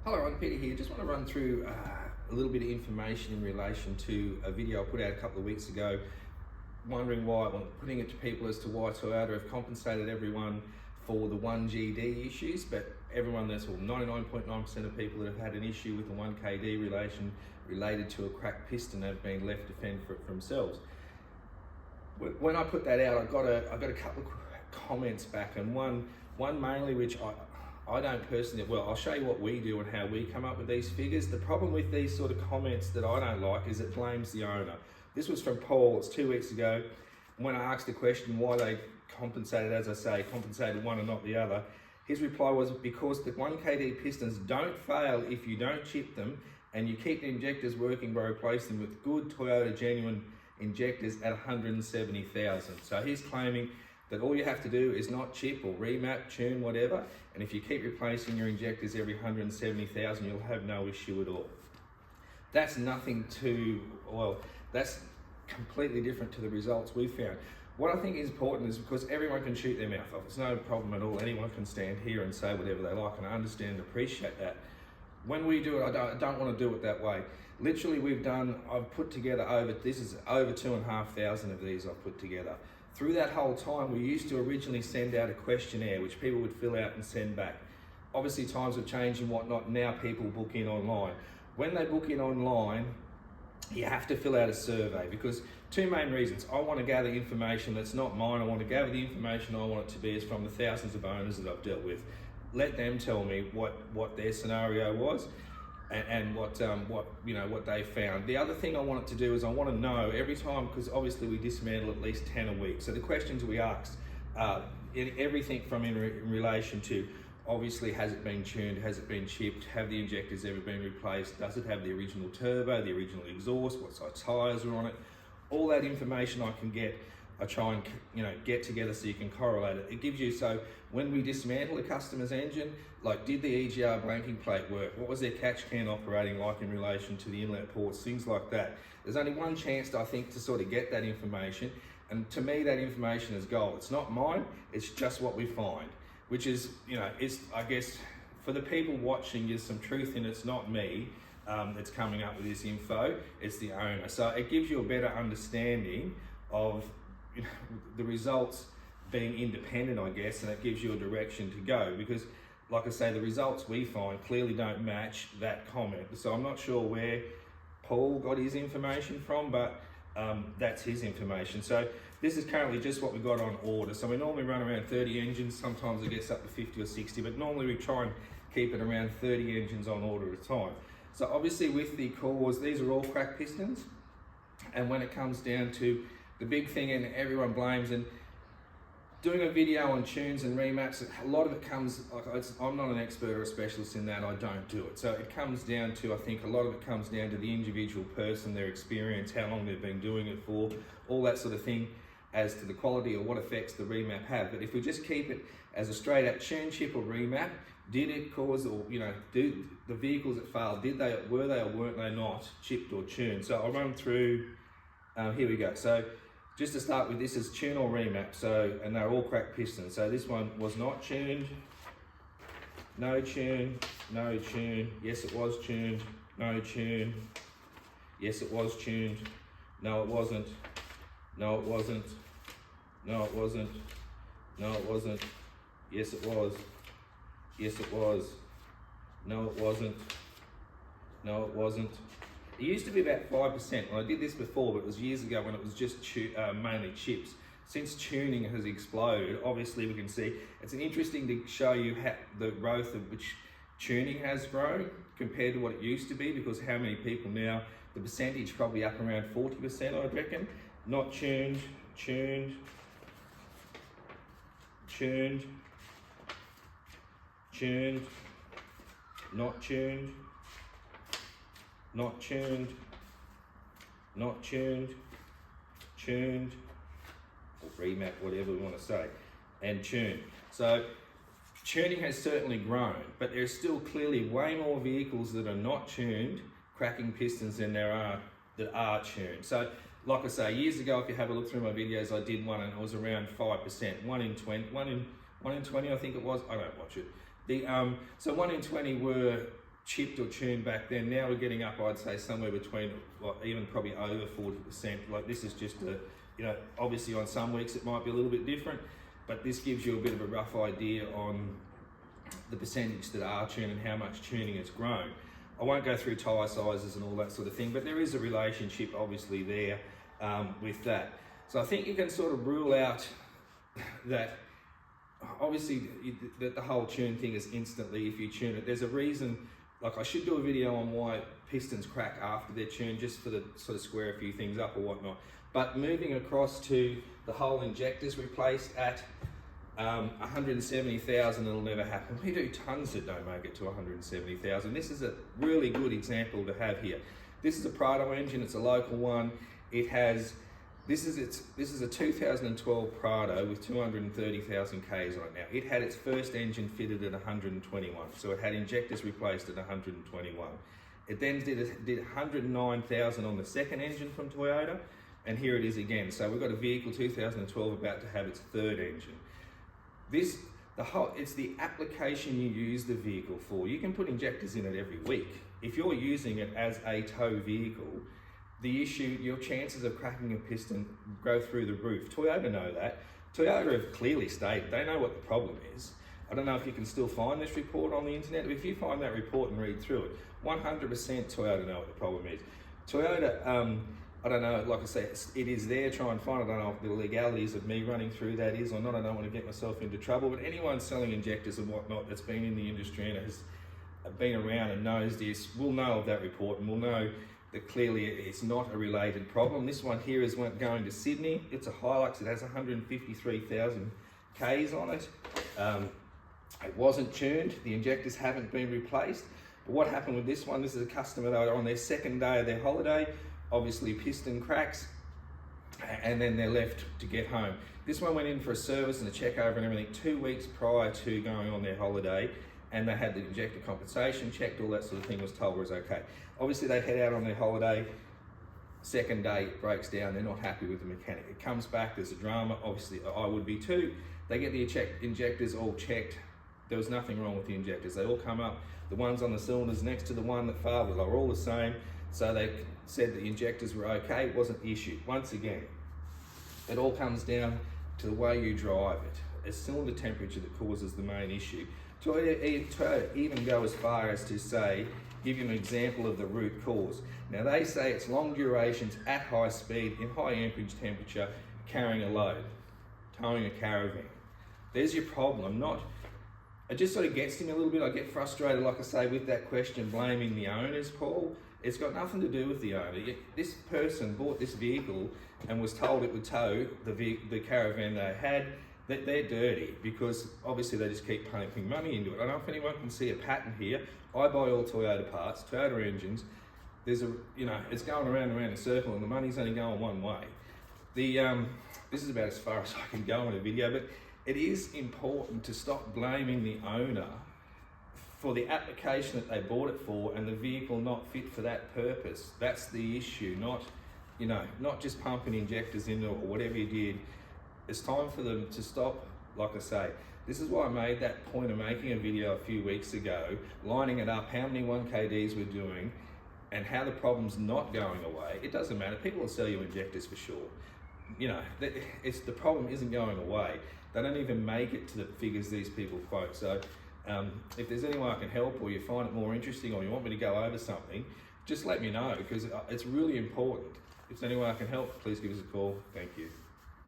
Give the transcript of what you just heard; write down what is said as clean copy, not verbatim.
Hello, I'm Peter here. Just want to run through a little bit of information in relation to a video I put out a couple of weeks ago, wondering why, well, putting it to people as to why Toyota have compensated everyone for the 1GD issues, but everyone that's, well, 99.9% of people that have had an issue with the 1KD related to a cracked piston have been left to fend for it for themselves. When I put that out, I got a couple of comments back, and one mainly which I don't personally, well, I'll show you what we do and how we come up with these figures. The problem with these sort of comments that I don't like is it blames the owner. This was from Paul, it's 2 weeks ago. When I asked the question why they compensated, as I say, compensated one and not the other, his reply was because the 1KD pistons don't fail if you don't chip them and you keep the injectors working by replacing them with good Toyota genuine injectors at 170,000. So he's claiming that all you have to do is not chip or remap, tune, whatever, and if you keep replacing your injectors every 170,000, you'll have no issue at all. That's nothing to, well, that's completely different to the results we found. What I think is important is because everyone can shoot their mouth off. It's no problem at all. Anyone can stand here and say whatever they like, and I understand and appreciate that. When we do it, I don't want to do it that way. Literally, I've put together this is over 2,500 of these I've put together. Through that whole time, we used to originally send out a questionnaire which people would fill out and send back. Obviously, times have changed and whatnot. Now people book in online. When they book in online, you have to fill out a survey because two main reasons. I want to gather information that's not mine. I want to gather the information I want it to be is from the thousands of owners that I've dealt with. Let them tell me what their scenario was and what they found. The other thing I want it to do is I want to know every time, because obviously we dismantle at least 10 a week. So the questions we asked, everything from in relation to, obviously, has it been tuned, has it been chipped, have the injectors ever been replaced, does it have the original turbo, the original exhaust, what size tyres are on it, all that information I can get. I try and get together so you can correlate it. It gives you, so when we dismantle a customer's engine, like did the EGR blanking plate work? What was their catch can operating like in relation to the inlet ports, things like that. There's only one chance, I think, to sort of get that information, and to me that information is gold. It's not mine, it's just what we find, which is, it's, I guess, for the people watching, there's some truth in it. It's not me that's coming up with this info, it's the owner. So it gives you a better understanding of the results being independent, I guess, and it gives you a direction to go, because like I say, the results we find clearly don't match that comment. So I'm not sure where Paul got his information from, but that's his information. So this is currently just what we got on order. So we normally run around 30 engines, sometimes it gets up to 50 or 60, but normally we try and keep it around 30 engines on order at a time. So obviously with the cores, these are all cracked pistons, and when it comes down to the big thing, and everyone blames, and doing a video on tunes and remaps, a lot of it comes, I'm not an expert or a specialist in that, I don't do it. So it comes down to, I think a lot of it comes down to the individual person, their experience, how long they've been doing it for, all that sort of thing, as to the quality or what effects the remap have. But if we just keep it as a straight up tune, chip or remap, did it cause, or do the vehicles that failed, were they or weren't they not chipped or tuned? So I'll run through, here we go. So just to start with, this is tune or remap, and they're all cracked pistons. So this one was not tuned, no tune, no tune, yes it was tuned, no tune, yes it was tuned, no it wasn't, no it wasn't, no it wasn't, no it wasn't, yes it was, yes it was, no it wasn't, no it wasn't. It used to be about 5%. When I did this before, but it was years ago when it was just mainly chips. Since tuning has exploded, obviously we can see, it's interesting to show you how the growth of which tuning has grown compared to what it used to be, because how many people now, the percentage probably up around 40%, I reckon. Not tuned, tuned, tuned, tuned, not tuned, not tuned, not tuned, tuned, or remap, whatever we want to say, and tuned. So tuning has certainly grown, but there's still clearly way more vehicles that are not tuned, cracking pistons, than there are that are tuned. So like I say, years ago, if you have a look through my videos, I did one and it was around 5%, 1 in 20, I think it was, I don't watch it. So 1 in 20 were chipped or tuned back then. Now we're getting up, I'd say, somewhere between, well, even probably over 40%. Like this is just a, you know, obviously on some weeks it might be a little bit different, but this gives you a bit of a rough idea on the percentage that are tuned and how much tuning has grown. I won't go through tyre sizes and all that sort of thing, but there is a relationship obviously there with that. So I think you can sort of rule out that obviously that the whole tune thing is instantly if you tune it. There's a reason, like I should do a video on why pistons crack after they're tuned, just for the sort of square a few things up or whatnot. But moving across to the whole injectors replaced at 170,000, it'll never happen. We do tons that don't make it to 170,000. This is a really good example to have here. This is a Prado engine, it's a local one. It has, this is a 2012 Prado with 230,000 Ks on it now. It had its first engine fitted at 121, so it had injectors replaced at 121. It then did 109,000 on the second engine from Toyota, and here it is again. So we've got a vehicle 2012 about to have its third engine. It's the application you use the vehicle for. You can put injectors in it every week. If you're using it as a tow vehicle, the issue, your chances of cracking a piston go through the roof. Toyota know that. Toyota have clearly stated, they know what the problem is. I don't know if you can still find this report on the internet, but if you find that report and read through it, 100% Toyota know what the problem is. Toyota, I don't know, like I say, it is there, try and find it. I don't know if the legalities of me running through that is or not. I don't want to get myself into trouble, but anyone selling injectors and whatnot that's been in the industry and has been around and knows this will know of that report and will know that clearly it's not a related problem. This one here is going to Sydney. It's a Hilux, it has 153,000 Ks on it. It wasn't tuned, the injectors haven't been replaced. But what happened with this one, this is a customer that were on their second day of their holiday, obviously piston cracks, and then they're left to get home. This one went in for a service and a check over and everything 2 weeks prior to going on their holiday, and they had the injector compensation checked, all that sort of thing, was told was okay. Obviously they head out on their holiday, second day it breaks down, they're not happy with the mechanic. It comes back, there's a drama, obviously I would be too. They get the injectors all checked, there was nothing wrong with the injectors. They all come up, the ones on the cylinders next to the one that failed, they were all the same. So they said the injectors were okay, it wasn't the issue. Once again, it all comes down to the way you drive it. It's cylinder temperature that causes the main issue. Toyota even go as far as to say, give you an example of the root cause. Now they say it's long durations at high speed, in high amperage temperature, carrying a load, towing a caravan. There's your problem, it just sort of gets to me a little bit. I get frustrated, like I say, with that question, blaming the owners, Paul. It's got nothing to do with the owner. This person bought this vehicle and was told it would tow the caravan they had. That they're dirty because obviously they just keep pumping money into it. I don't know if anyone can see a pattern here. I buy all Toyota parts, Toyota engines. There's it's going around and around in a circle and the money's only going one way. This is about as far as I can go in a video, but it is important to stop blaming the owner for the application that they bought it for and the vehicle not fit for that purpose. That's the issue, not just pumping injectors into it or whatever you did. It's time for them to stop, like I say. This is why I made that point of making a video a few weeks ago, lining it up, how many 1KDs we're doing and how the problem's not going away. It doesn't matter, people will sell you injectors for sure. The problem isn't going away. They don't even make it to the figures these people quote. So if there's any way I can help or you find it more interesting or you want me to go over something, just let me know because it's really important. If there's any way I can help, please give us a call. Thank you.